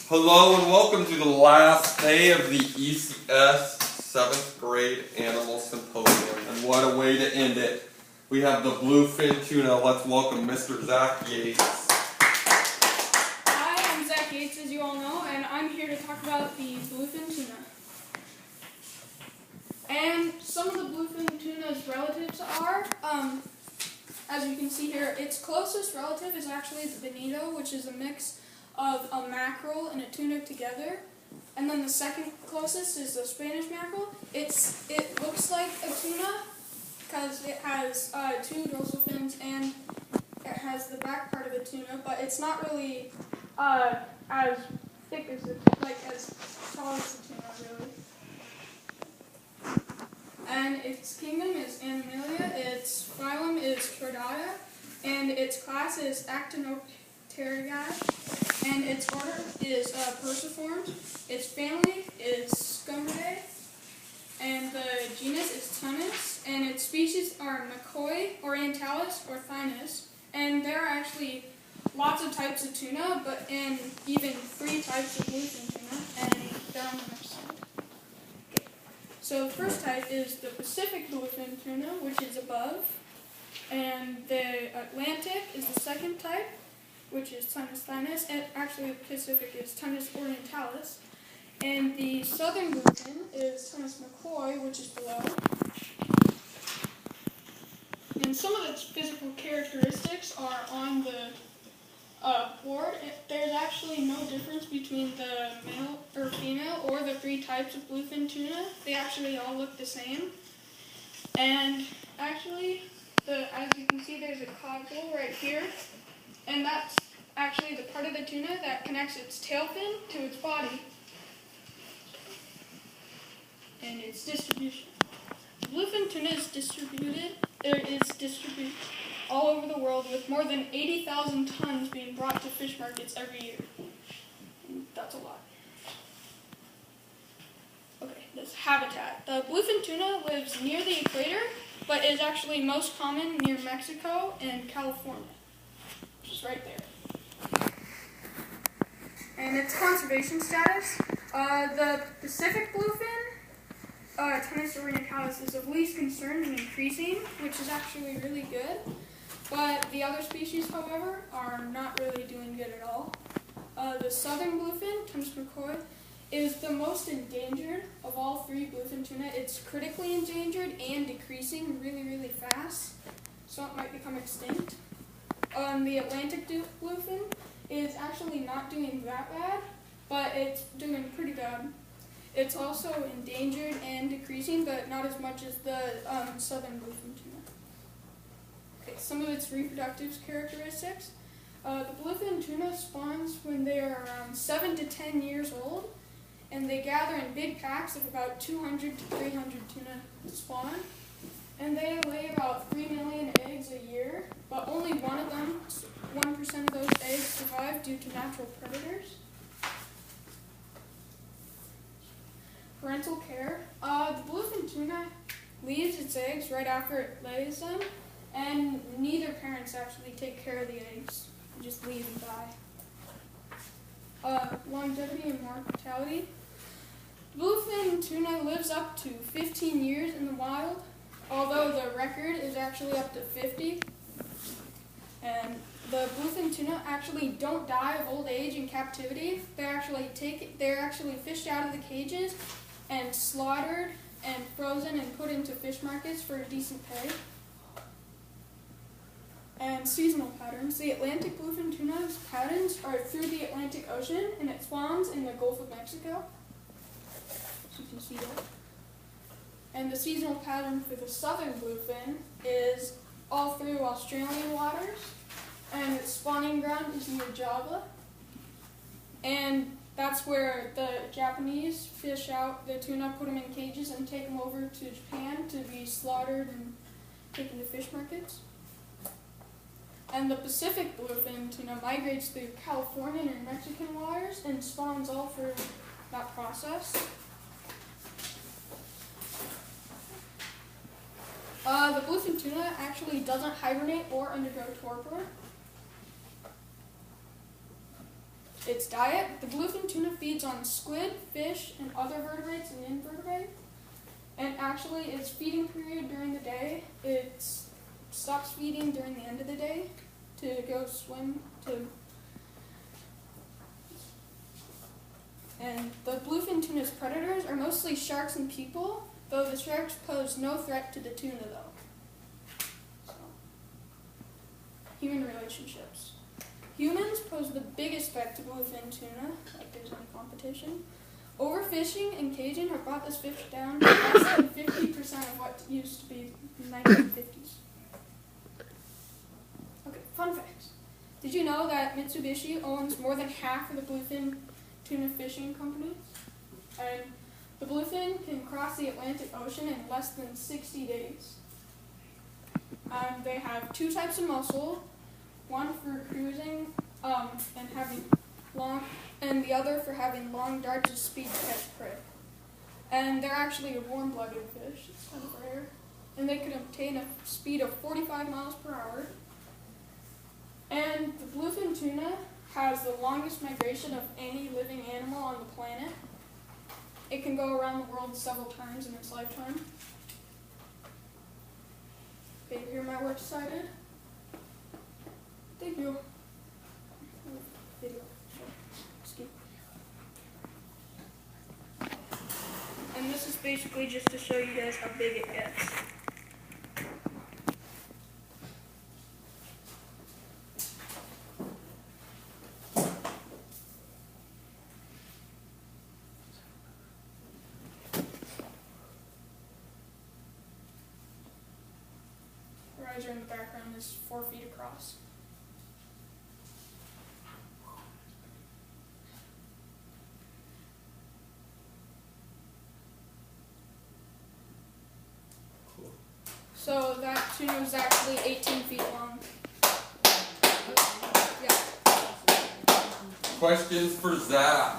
Hello and welcome to the last day of the ECS 7th grade Animal Symposium. And what a way to end it. We have the bluefin tuna. Let's welcome Mr. Zach Yates. Hi, I'm Zach Yates, as you all know, and I'm here to talk about the bluefin tuna. And some of the bluefin tuna's relatives are, as you can see here, its closest relative is actually the bonito, which is a mix of a mackerel and a tuna together. And then the second closest is the Spanish mackerel. It looks like a tuna because it has two dorsal fins and it has the back part of a tuna, but it's not really as thick as as tall as the tuna, really. And its kingdom is Animalia, its phylum is Chordata, and its class is Actinopterygii, and its order is Perciformes. Its family is Scombridae, and the genus is Tunis, and its species are McCoy, Orientalis, or Thinus. And there are actually lots of types of tuna, and even 3 types of bluefin tuna, and they're on the next slide. So the first type is the Pacific bluefin tuna, which is above, and the Atlantic is the second type, which is Tunis thinus, and actually the Pacific is Tunis orientalis, and the southern bluefin is Tunis McCoy, which is below. And some of its physical characteristics are on the board. There's actually no difference between the male or female or the 3 types of bluefin tuna. They actually all look the same. And actually, as you can see, there's a caudal right here, and that's actually the part of the tuna that connects its tail fin to its body and its distribution. Bluefin tuna is distributed all over the world, with more than 80,000 tons being brought to fish markets every year. And that's a lot. Okay, this habitat. The bluefin tuna lives near the equator, but is actually most common near Mexico and California, which is right there. And its conservation status. The Pacific bluefin, Tunis orientalis, is of least concern and increasing, which is actually really good. But the other species, however, are not really doing good at all. The southern bluefin, Tunis McCoy, is the most endangered of all 3 bluefin tuna. It's critically endangered and decreasing really, really fast, so it might become extinct. The Atlantic bluefin is actually not doing that bad, but it's doing pretty bad. It's also endangered and decreasing, but not as much as the southern bluefin tuna. Okay, some of its reproductive characteristics. The bluefin tuna spawns when they are around 7 to 10 years old, and they gather in big packs of about 200 to 300 tuna spawn. And they lay about 3 million eggs a year, but only 1% of those eggs survive due to natural predators. Parental care. The bluefin tuna leaves its eggs right after it lays them, and neither parents actually take care of the eggs. They just leave and die. Longevity and mortality. Bluefin tuna lives up to 15 years in the wild, although the record is actually up to 50. And the bluefin tuna actually don't die of old age in captivity. They're actually fished out of the cages and slaughtered and frozen and put into fish markets for decent pay. And seasonal patterns. The Atlantic bluefin tuna's patterns are through the Atlantic Ocean, and it spawns in the Gulf of Mexico. So you can see that. And the seasonal pattern for the southern bluefin is all through Australian waters, and its spawning ground is near Java. And that's where the Japanese fish out the tuna, put them in cages, and take them over to Japan to be slaughtered and taken to fish markets. And the Pacific bluefin tuna migrates through Californian and Mexican waters and spawns all through that process. The bluefin tuna actually doesn't hibernate or undergo torpor. its diet, the bluefin tuna feeds on squid, fish, and other vertebrates and invertebrates. And actually, its feeding period during the day, it stops feeding during the end of the day to go swim to. And the bluefin tuna's predators are mostly sharks and people, though the sharks pose no threat to the tuna though. So, human relationships. Humans pose the biggest threat to bluefin tuna, like there's no competition. Overfishing and caging have brought this fish down to less than 50% of what used to be in the 1950s. Okay, fun facts. Did you know that Mitsubishi owns more than half of the bluefin tuna fishing companies? And the bluefin can cross the Atlantic Ocean in less than 60 days. They have two types of muscle, one for cruising and having long, and the other for having long darts of speed to catch prey. And they're actually a warm-blooded fish, it's kind of rare. And they can obtain a speed of 45 miles per hour. And the bluefin tuna has the longest migration of any living animal on the planet. It can go around the world several times in its lifetime. Okay, here my works cited. Thank you. Video. Skip. And this is basically just to show you guys how big it gets. The riser in the background is 4 feet across. So that tuna is actually 18 feet long. Yeah. Questions for Zach?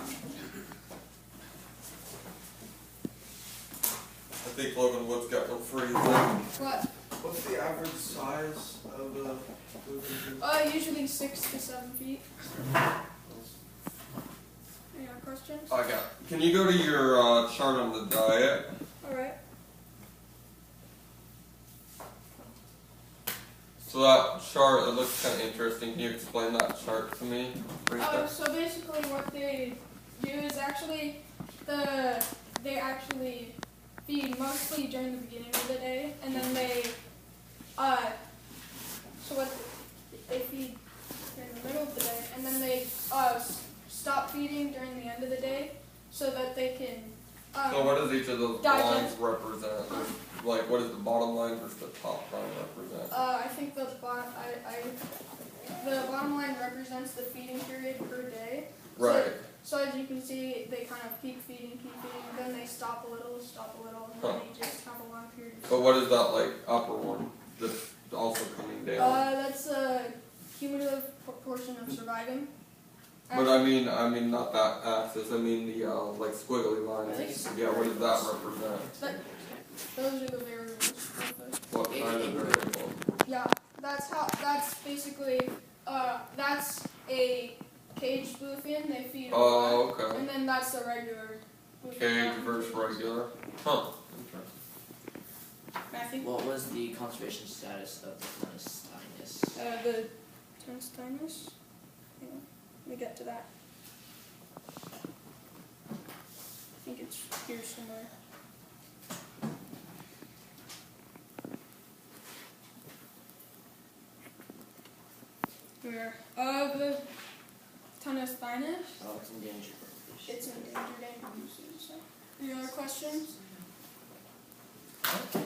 I think Logan Wood's got one for you. What? What's the average size of a bluefin tuna? Usually 6 to 7 feet. Any other questions? I got. Can you go to your chart on the diet? All right. So that chart, it looks kind of interesting. Can you explain that chart to me? Right there? So basically what they do is actually they actually feed mostly during the beginning of the day, and then they they feed during the middle of the day, and then they stop feeding during the end of the day, so that they can. So what does each of those digest- lines represent? Like, what does the bottom line versus the top line represent? I think the bottom line represents the feeding period per day. Right. So as you can see, they kind of keep feeding, then they stop a little, and then they just have a long period. But what is that, like, upper one that's also coming down? That's a cumulative proportion of surviving. But I mean not that axis. I mean the like squiggly line. Yeah, what does that represent? Those are the variables. What kind of variable? Yeah, that's basically, that's a caged bluefin, they feed on Oh, that, okay. and then that's the regular bluefin. Cage versus regular. Huh. Matthew? What was the conservation status of the Tennis Tynus? The Tennis Tynus? Hang on, let me get to that. I think it's here somewhere. Where? The Tennis Tynus. Oh, it's endangered. It's an endangered animal species. So. Any other questions? Okay.